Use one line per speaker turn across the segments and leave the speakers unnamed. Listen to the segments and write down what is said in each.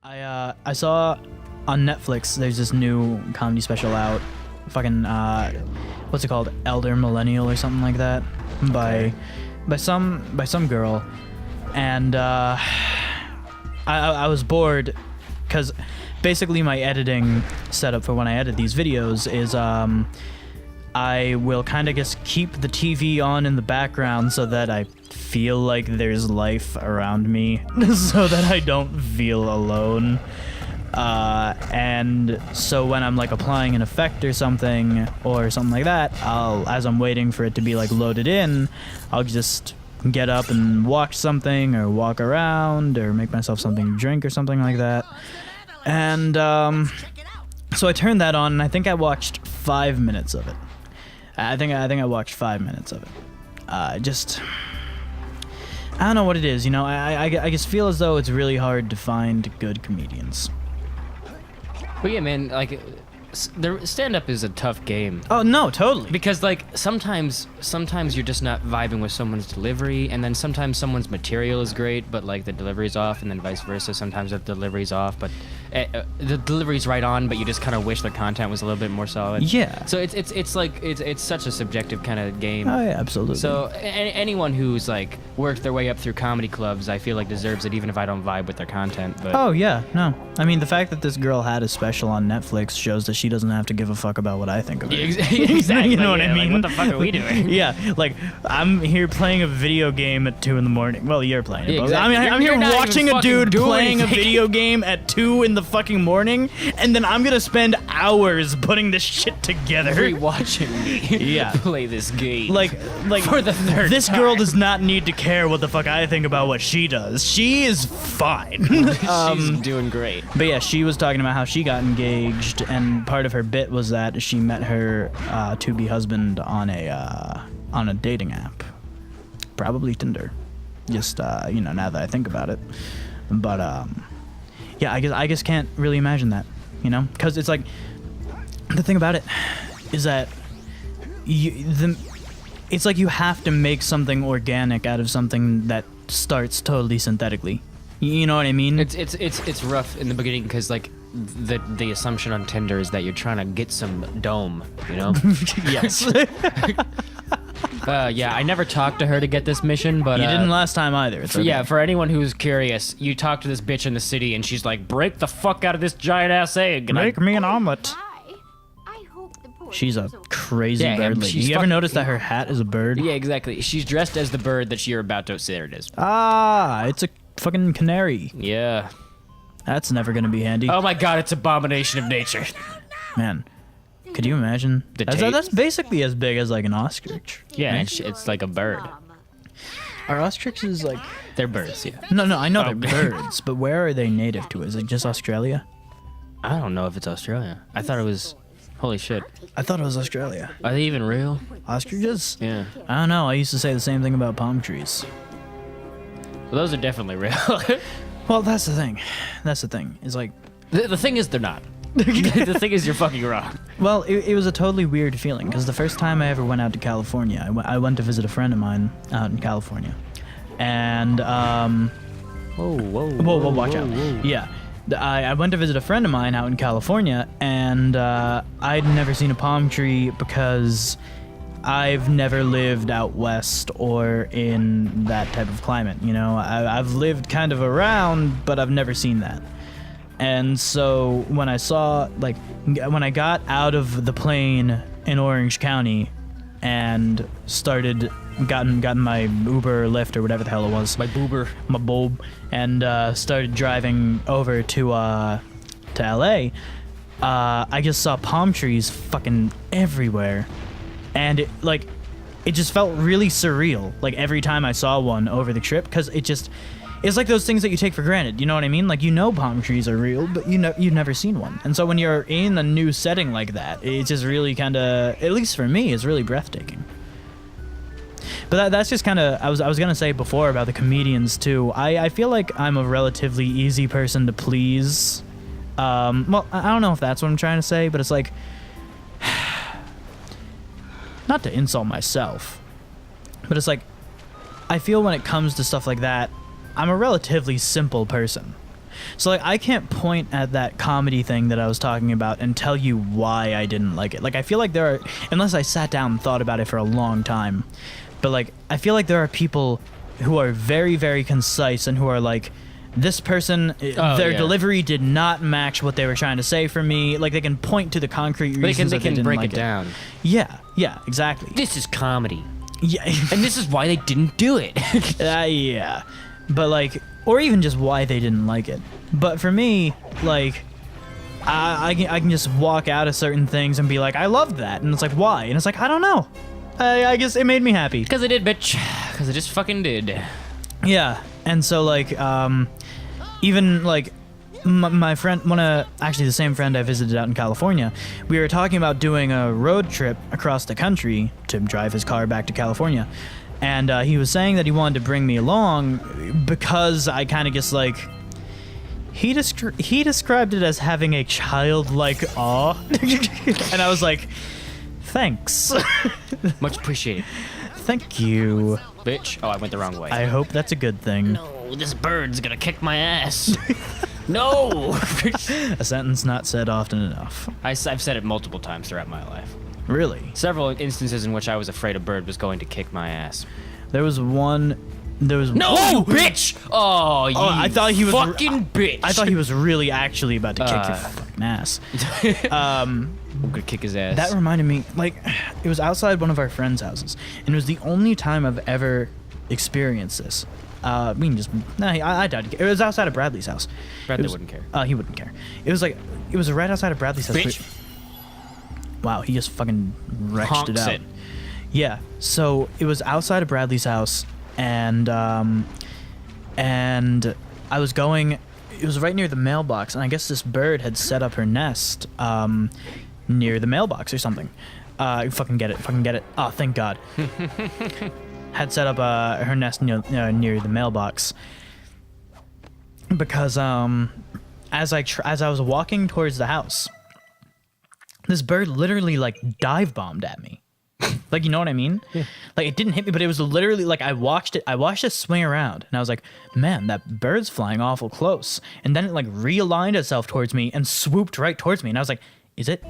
I saw on Netflix there's this new comedy special out, fucking what's it called, Elder Millennial or something like that, by some girl, and I was bored because basically my editing setup for when I edit these videos is I will kind of just keep the TV on in the background so that I feel like there's life around me so that I don't feel alone. And so when I'm like applying an effect or something like that, as I'm waiting for it to be like loaded in, I'll just get up and watch something or walk around or make myself something to drink or something like that. And so I turned that on and I think I watched 5 minutes of it. I think I watched 5 minutes of it. I don't know what it is, you know. I just feel as though it's really hard to find good comedians.
But yeah, man, like, the stand-up is a tough game.
Oh no, totally.
Because like sometimes you're just not vibing with someone's delivery, and then sometimes someone's material is great, but like the delivery's off, and then vice versa. Sometimes the delivery's off, but the delivery's right on, but you just kind of wish the content was a little bit more solid.
Yeah.
So it's such a subjective kind of game.
Oh yeah, absolutely.
So anyone who's like worked their way up through comedy clubs, I feel like deserves it, even if I don't vibe with their content. But
oh yeah, no. I mean, the fact that this girl had a special on Netflix shows that she doesn't have to give a fuck about what I think of it.
Exactly.
You know what I
Yeah,
mean?
like, what the fuck are we doing?
Yeah, like I'm here playing a video game at 2 a.m. Well, you're playing it.
Yeah,
But
exactly.
I'm
You're
here
not
watching
even
a dude
fucking doing
playing a
anything.
video game at 2 in the fucking morning, and then I'm gonna spend hours putting this shit together.
Rewatching me
Yeah.
play this game.
Like
For the third
this girl
time.
does not need to care what the fuck I think about what she does. She is fine.
She's doing great.
But yeah, she was talking about how she got engaged, and part of her bit was that she met her to-be husband on a dating app, probably Tinder. Just now that I think about it, but yeah, I guess can't really imagine that, because it's like the thing about it is that it's like you have to make something organic out of something that starts totally synthetically. You know what I mean?
It's rough in the beginning because like the assumption on Tinder is that you're trying to get some dome, you know?
Yes.
Yeah, I never talked to her to get this mission, but
You didn't last time either. It's okay.
yeah, for anyone who's curious, you talk to this bitch in the city and she's like, break the fuck out of this giant ass egg. And
Make me an omelet.
Hi. I hope the poor
She's a
thing's okay.
crazy
Yeah,
bird
and
lady.
she's
You ever
fucking-
notice that her hat is a bird?
yeah, exactly. She's dressed as the bird that you're about to say it is.
Ah, it's a fucking canary.
Yeah.
That's never gonna be handy.
Oh my god, it's abomination of nature.
Man, could you imagine?
The
That's basically as big as like an ostrich.
Yeah,
right?
and it's like a bird.
Are ostriches like?
They're birds, yeah.
No, I know
Oh.
they're birds, but where are they native to? Is it just Australia?
I don't know if it's Australia. I thought it was... Holy shit.
I thought it was Australia.
Are they even real?
Ostriches?
Yeah.
I don't know. I used to say the same thing about palm trees.
Well, those are definitely real.
Well, that's the thing. That's the thing. Is like,
The thing is, they're not. The thing is, you're fucking wrong.
well, it was a totally weird feeling because the first time I ever went out to California, I went to visit a friend of mine out in California, and whoa, watch out. Yeah. I went to visit a friend of mine out in California, and I'd never seen a palm tree because I've never lived out west or in that type of climate. I've lived kind of around, but I've never seen that. And so when I got out of the plane in Orange County and gotten my Uber or Lyft or whatever the hell it was, my boob, and started driving over to LA, I just saw palm trees fucking everywhere, and it just felt really surreal. Like every time I saw one over the trip, because it's like those things that you take for granted. You know what I mean? Like palm trees are real, but you've never seen one. And so when you're in a new setting like that, it's just really kind of, at least for me, it's really breathtaking. But that's just kind of, I was gonna say before about the comedians too. I feel like I'm a relatively easy person to please. Well, I don't know if that's what I'm trying to say, but it's like, not to insult myself, but it's like, I feel when it comes to stuff like that, I'm a relatively simple person. So like I can't point at that comedy thing that I was talking about and tell you why I didn't like it. Like I feel like there are, unless I sat down and thought about it for a long time, but like I feel like there are people who are very, very concise and who are like, this person, their delivery did not match what they were trying to say for me. Like they can point to the concrete reasons
They
that they
can
didn't
break
like
it down.
Yeah, exactly.
This is comedy.
Yeah.
And this is why they didn't do it.
Yeah. But like, or even just why they didn't like it. But for me, like, I can just walk out of certain things and be like, I loved that. And it's like, why? And it's like, I don't know. I guess it made me happy.
Because it did, bitch. Because it just fucking did.
Yeah. And so like, even like my friend, actually the same friend I visited out in California, we were talking about doing a road trip across the country to drive his car back to California. And he was saying that he wanted to bring me along because I kind of just like, he described it as having a childlike awe. And I was like, thanks.
Much appreciated.
Thank you.
Bitch. Oh, I went the wrong way.
I hope that's a good thing.
No, this bird's gonna kick my ass. No!
A sentence not said often enough.
I've said it multiple times throughout my life.
Really?
Several instances in which I was afraid a bird was going to kick my ass.
There was one.
No, you bitch! Oh, you
I thought he was
fucking bitch!
I thought he was really actually about to kick your fucking ass.
I'm gonna kick his ass.
That reminded me, like, it was outside one of our friends' houses, and it was the only time I've ever experienced this. I doubt it was outside of Bradley's house.
Bradley wouldn't care.
He wouldn't care. It was right outside of Bradley's house.
Bitch.
Wow, he just fucking wrecked
Honks
it out.
it.
Yeah, so it was outside of Bradley's house, and I was going. It was right near the mailbox, and I guess this bird had set up her nest near the mailbox or something. Fucking get it. Oh, thank God. Had set up her nest near the mailbox because as I was walking towards the house, this bird literally like dive bombed at me. Like, you know what I mean? Yeah. Like it didn't hit me, but it was literally like I watched it swing around, and I was like, man, that bird's flying awful close. And then it like realigned itself towards me and swooped right towards me, and I was like, is it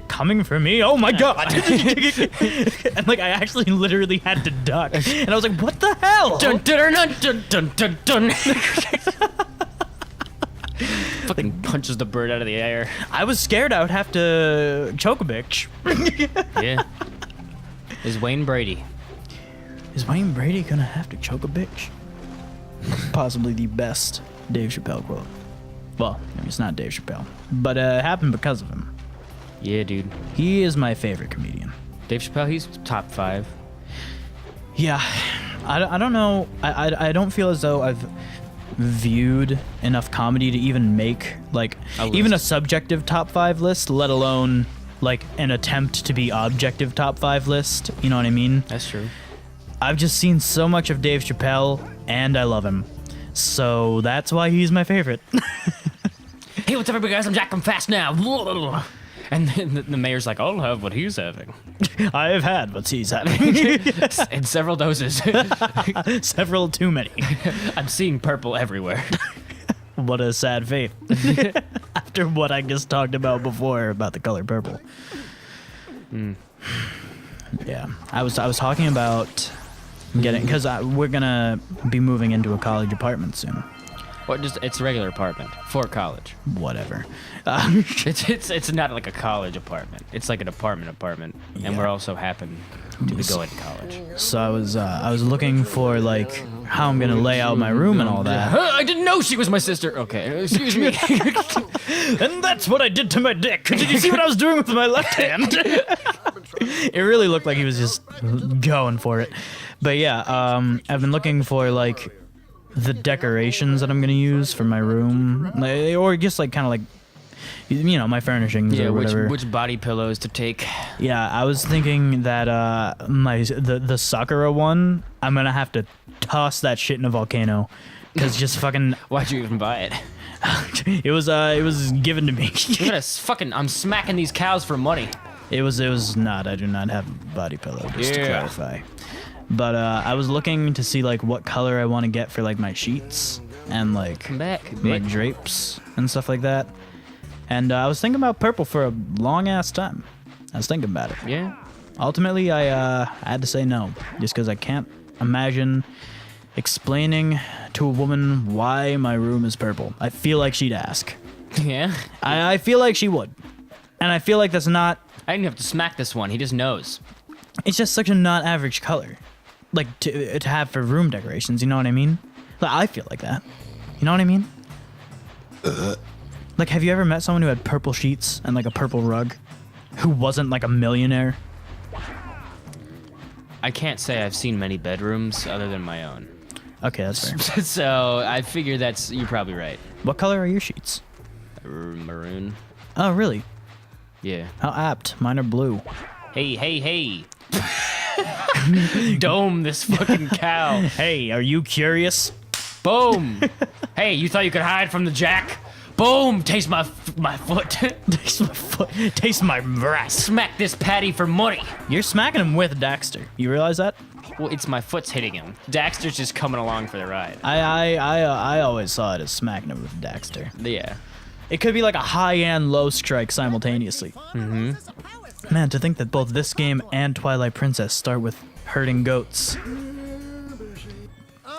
coming for me? Oh my God. And like I actually literally had to duck. And I was like, what the hell?
Dun dun dun dun dun dun dun. Fucking punches the bird out of the air.
I was scared I would have to choke a bitch.
Yeah. Is Wayne Brady
gonna have to choke a bitch? Possibly the best Dave Chappelle quote. Well, I mean, it's not Dave Chappelle, but it happened because of him.
Yeah, dude.
He is my favorite comedian.
Dave Chappelle, he's top 5.
Yeah, I don't know. I don't feel as though I've viewed enough comedy to even make like even a subjective top 5 list, let alone like an attempt to be objective top 5 list. You know what I mean?
That's true.
I've just seen so much of Dave Chappelle, and I love him. So that's why he's my favorite.
Hey, what's up, everybody, guys? I'm Jack. I'm fast now. And then the mayor's like, I'll have what he's having.
I have had what he's having.
In several doses.
Several too many.
I'm seeing purple everywhere.
What a sad fate. After what I just talked about before about the color purple. Yeah, I was talking about getting, because we're gonna be moving into a college apartment soon.
What? Just it's a regular apartment for college.
Whatever.
It's not like a college apartment. It's like an apartment,
Yeah.
and we're also happen to be going to college.
So I was looking for like how I'm gonna lay out my room and all that.
I didn't know she was my sister. Okay, excuse me.
And that's what I did to my dick. Did you see what I was doing with my left hand? It really looked like he was just going for it. But yeah, I've been looking for like the decorations that I'm gonna use for my room, or just like kind of like, you know, my furnishings or whatever.
Which body pillows to take.
Yeah, I was thinking that the Sakura one, I'm gonna have to toss that shit in a volcano, because just fucking.
Why'd you even buy it?
It was given to me.
I'm smacking these cows for money.
It was not. I do not have a body pillow, just to clarify. But I was looking to see like what color I want to get for like my sheets. and like
Come back,
my
bitch.
drapes and stuff like that. And I was thinking about purple for a long ass time. I was thinking about it.
Yeah.
Ultimately, I had to say no, just because I can't imagine explaining to a woman why my room is purple. I feel like she'd ask.
Yeah.
I feel like she would. And I feel like that's not...
I didn't have to smack this one. He just knows.
It's just such a not average color. Like, to have for room decorations, you know what I mean? Like, I feel like that. You know what I mean? Like, have you ever met someone who had purple sheets and, like, a purple rug? Who wasn't, like, a millionaire?
I can't say I've seen many bedrooms other than my own.
Okay, that's fair.
So I figure you're probably right.
What color are your sheets?
Maroon.
Oh, really?
Yeah.
How apt. Mine are blue.
Hey. Dome this fucking cow.
Hey, are you curious?
Boom. Hey, you thought you could hide from the jack? Boom. Taste my foot.
Taste my foot. Taste my breast.
Smack this patty for money.
You're smacking him with Daxter. You realize that?
Well, it's my foot's hitting him. Daxter's just coming along for the ride.
I always saw it as smacking him with Daxter.
Yeah.
It could be like a high and low strike simultaneously. Mm-hmm. Man, to think that both this game and Twilight Princess start with herding goats.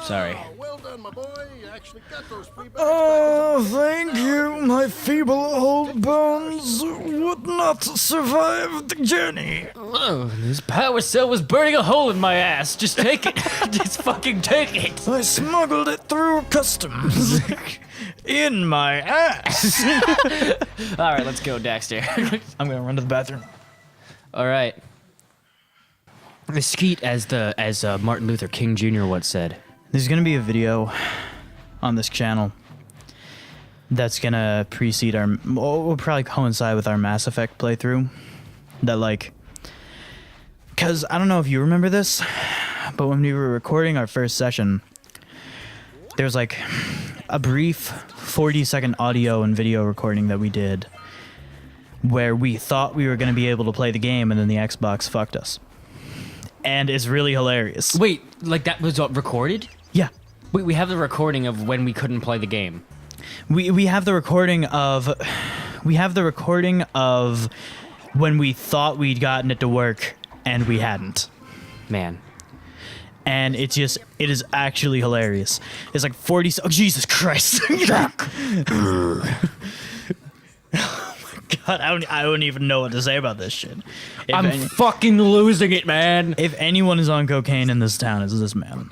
Sorry.
Well done, my boy. You actually got those free bags.
Oh, thank you. My feeble old bones would not survive the journey.
Oh, this power cell was burning a hole in my ass. Just take it. Just fucking take it.
I smuggled it through customs. In my ass.
All right, let's go, Daxter.
I'm gonna run to the bathroom.
All right. The skeet, as Martin Luther King Jr. once said.
There's gonna be a video on this channel that's gonna precede will probably coincide with our Mass Effect playthrough. That like, cause I don't know if you remember this, but when we were recording our first session, there was like a brief 40-second audio and video recording that we did where we thought we were gonna be able to play the game, and then the Xbox fucked us. And it's really hilarious.
Wait, like that was recorded?
Yeah.
We have the recording of when we couldn't play the game.
We have the recording of when we thought we'd gotten it to work and we hadn't.
Man.
And it is actually hilarious. It's like 40 oh Jesus Christ. Oh my God, I don't even know what to say about this shit.
I'm fucking losing it, man.
If anyone is on cocaine in this town, it's this man.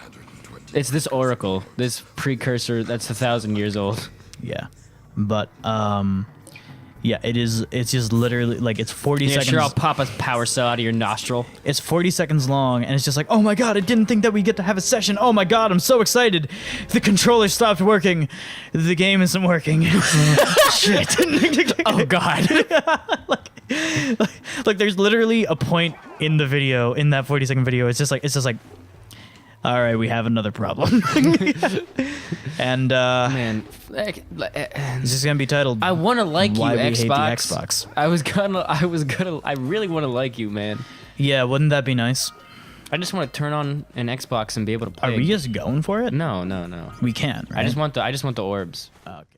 It's this oracle, this precursor that's 1,000 years old.
Yeah. But yeah, it's just literally like it's 40 seconds.
Sure, I'll pop a power cell out of your nostril.
It's 40 seconds long, and it's just like, oh my God, I didn't think that we'd get to have a session. Oh my God, I'm so excited. The controller stopped working. The game isn't working. Shit.
Oh God.
like there's literally a point in the video, in that 40-second video, it's just like, all right, we have another problem. And
Man,
it's just gonna be titled
I want to like
Why
you,
We Hate the
Xbox.
Xbox.
I really want to like you, man.
Yeah, wouldn't that be nice?
I just want to turn on an Xbox and be able to play.
Are we just going for it?
No.
We can, right?
I just want the orbs.
Okay.